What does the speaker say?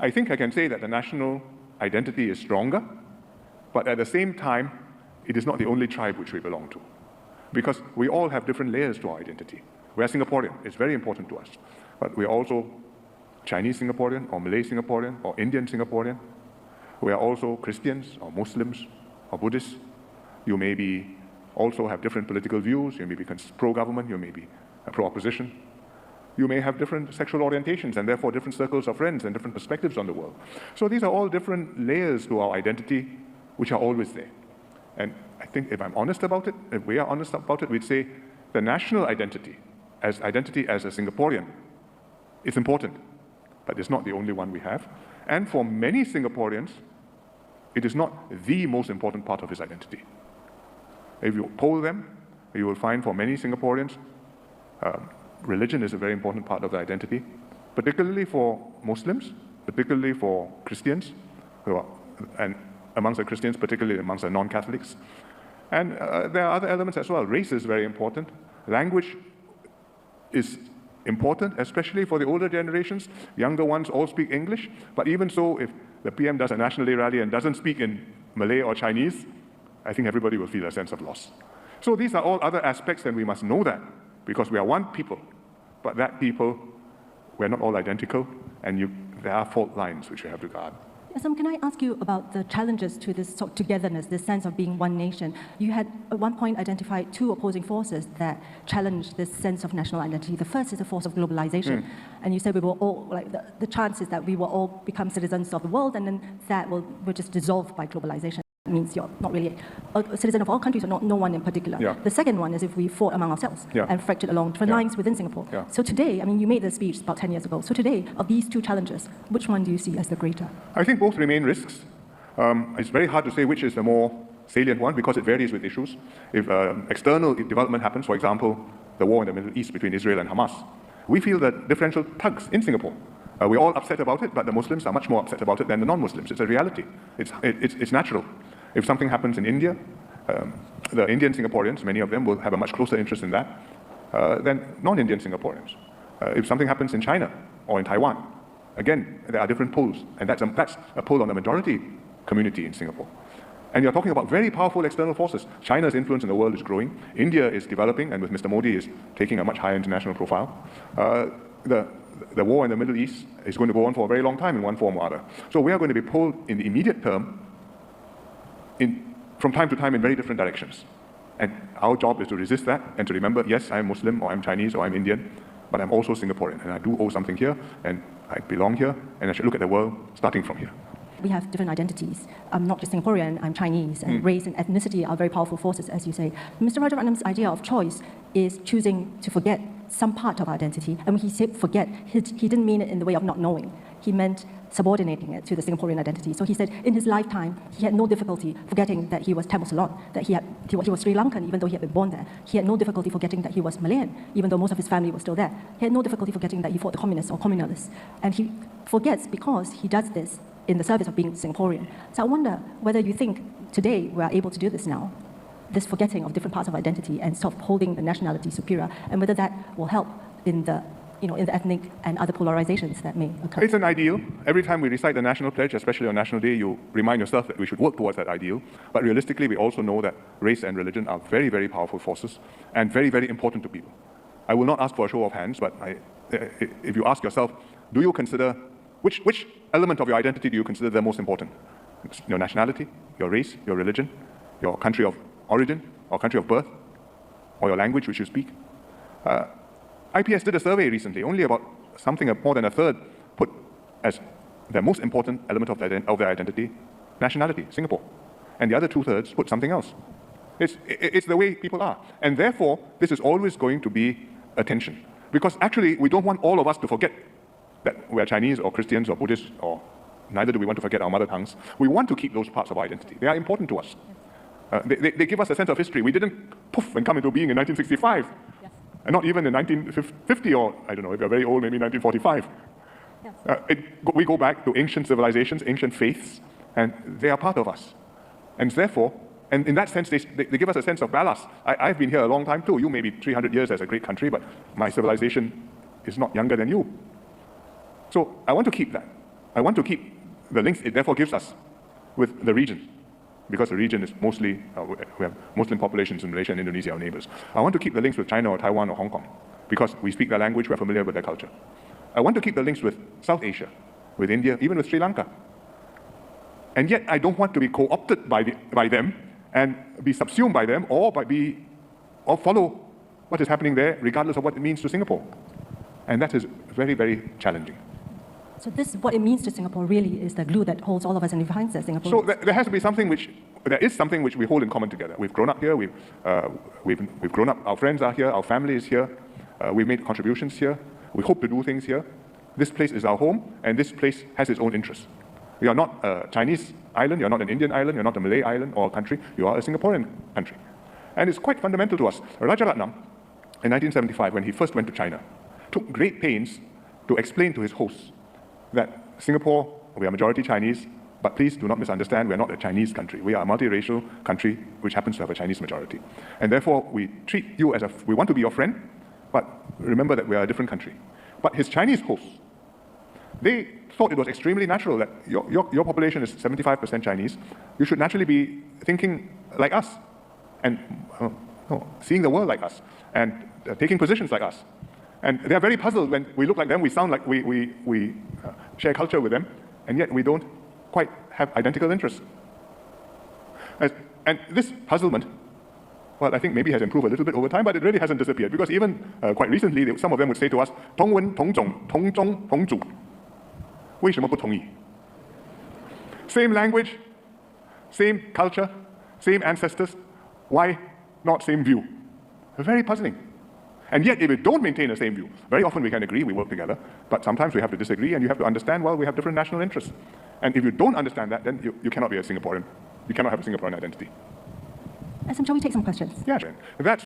I think I can say that the national identity is stronger, but at the same time, it is not the only tribe which we belong to, because we all have different layers to our identity. We are Singaporean, it's very important to us, but we are also Chinese Singaporean, or Malay Singaporean, or Indian Singaporean. We are also Christians, or Muslims, or Buddhists. You may be also have different political views. You may be pro-government, you may be pro-opposition. You may have different sexual orientations and therefore different circles of friends and different perspectives on the world. So these are all different layers to our identity which are always there. And I think if I'm honest about it, if we are honest about it, we'd say the national identity as a Singaporean is important, but it's not the only one we have. And for many Singaporeans, it is not the most important part of his identity. If you poll them, you will find for many Singaporeans, religion is a very important part of their identity, particularly for Muslims, particularly for Christians, and amongst the Christians, particularly amongst the non-Catholics. And there are other elements as well. Race is very important. Language is important, especially for the older generations. Younger ones all speak English, but even so, if the PM does a National Day rally and doesn't speak in Malay or Chinese, I think everybody will feel a sense of loss. So these are all other aspects, and we must know that, because we are one people, but that people, we're not all identical, and there are fault lines which we have to guard. SM, can I ask you about the challenges to this sort of togetherness, this sense of being one nation? You had at one point identified two opposing forces that challenge this sense of national identity. The first is the force of globalization. And you said we will all, like the chances that we will all become citizens of the world, and then that will just dissolve by globalization. It means you're not really a citizen of all countries, or no one in particular. Yeah. The second one is if we fought among ourselves and fractured along different lines within Singapore. Yeah. So today, I mean, you made the speech about 10 years ago. So today, of these two challenges, which one do you see as the greater? I think both remain risks. It's very hard to say which is the more salient one, because it varies with issues. If external development happens, for example, the war in the Middle East between Israel and Hamas, we feel that differential tugs in Singapore. We're all upset about it, but the Muslims are much more upset about it than the non-Muslims. It's a reality. It's natural. If something happens in India, the Indian Singaporeans, many of them, will have a much closer interest in that than non-Indian Singaporeans. If something happens in China or in Taiwan, again, there are different polls, and that's a poll on the majority community in Singapore. And you're talking about very powerful external forces. China's influence in the world is growing. India is developing, and with Mr. Modi is taking a much higher international profile. The war in the Middle East is going to go on for a very long time in one form or other. So we are going to be pulled in the immediate term from time to time in very different directions. And our job is to resist that and to remember, yes, I'm Muslim, or I'm Chinese, or I'm Indian, but I'm also Singaporean, and I do owe something here, and I belong here, and I should look at the world starting from here. We have different identities. I'm not just Singaporean, I'm Chinese, and race and ethnicity are very powerful forces, as you say. Mr. Rajaratnam's idea of choice is choosing to forget some part of our identity. And when he said forget, he didn't mean it in the way of not knowing. He meant subordinating it to the Singaporean identity. So he said in his lifetime, he had no difficulty forgetting that he was Tamil Ceylon, that he was Sri Lankan, even though he had been born there. He had no difficulty forgetting that he was Malayan, even though most of his family was still there. He had no difficulty forgetting that he fought the communists or communalists. And he forgets because he does this in the service of being Singaporean. So I wonder whether you think today we are able to do this now, this forgetting of different parts of identity and sort of holding the nationality superior, and whether that will help in the ethnic and other polarizations that may occur. It's an ideal. Every time we recite the National Pledge, especially on National Day, you remind yourself that we should work towards that ideal. But realistically, we also know that race and religion are very, very powerful forces and very, very important to people. I will not ask for a show of hands, but if you ask yourself, do you consider, which element of your identity do you consider the most important? Your nationality, your race, your religion, your country of origin or country of birth, or your language which you speak? IPS did a survey recently. Only about more than a third put as the most important element of their identity nationality, Singapore. And the other 2/3 put something else. It's the way people are. And therefore, this is always going to be a tension. Because actually, we don't want all of us to forget that we're Chinese or Christians or Buddhists, or neither do we want to forget our mother tongues. We want to keep those parts of our identity. They are important to us. They give us a sense of history. We didn't poof and come into being in 1965. Yes. And not even in 1950, or I don't know, if you're very old, maybe 1945. Yes. We go back to ancient civilizations, ancient faiths, and they are part of us. And therefore, and in that sense, they give us a sense of ballast. I've been here a long time too. You may be 300 years as a great country, but my civilization is not younger than you. So I want to keep that. I want to keep the links it therefore gives us with the region, because the region is mostly, we have Muslim populations in Malaysia and Indonesia, our neighbors. I want to keep the links with China or Taiwan or Hong Kong, because we speak their language, we're familiar with their culture. I want to keep the links with South Asia, with India, even with Sri Lanka. And yet I don't want to be co-opted by them and be subsumed by them, or follow what is happening there, regardless of what it means to Singapore. And that is very, very challenging. So this, what it means to Singapore really is the glue that holds all of us and defines us Singapore. So there has to be something there is something which we hold in common together. We've grown up here, we've grown up, our friends are here, our family is here, we've made contributions here, we hope to do things here. This place is our home, and this place has its own interests. You are not a Chinese island, you're not an Indian island, you're not a Malay island or a country, you are a Singaporean country. And it's quite fundamental to us. Rajaratnam, in 1975, when he first went to China, took great pains to explain to his hosts that Singapore, we are majority Chinese, but please do not misunderstand, we are not a Chinese country. We are a multiracial country which happens to have a Chinese majority. And therefore, we treat you as we want to be your friend, but remember that we are a different country. But his Chinese hosts, they thought it was extremely natural that your population is 75% Chinese. You should naturally be thinking like us, and seeing the world like us, and taking positions like us. And they are very puzzled when we look like them, we sound like we share culture with them, and yet we don't quite have identical interests. And this puzzlement, well, I think maybe has improved a little bit over time, but it really hasn't disappeared, because even quite recently, some of them would say to us, 同文同种同宗同祖 为什么不同意? Same language, same culture, same ancestors, why not same view? Very puzzling. And yet, if we don't maintain the same view, very often we can agree, we work together, but sometimes we have to disagree, and you have to understand, well, we have different national interests. And if you don't understand that, then you cannot be a Singaporean. You cannot have a Singaporean identity. SM, shall we take some questions? Yeah, that's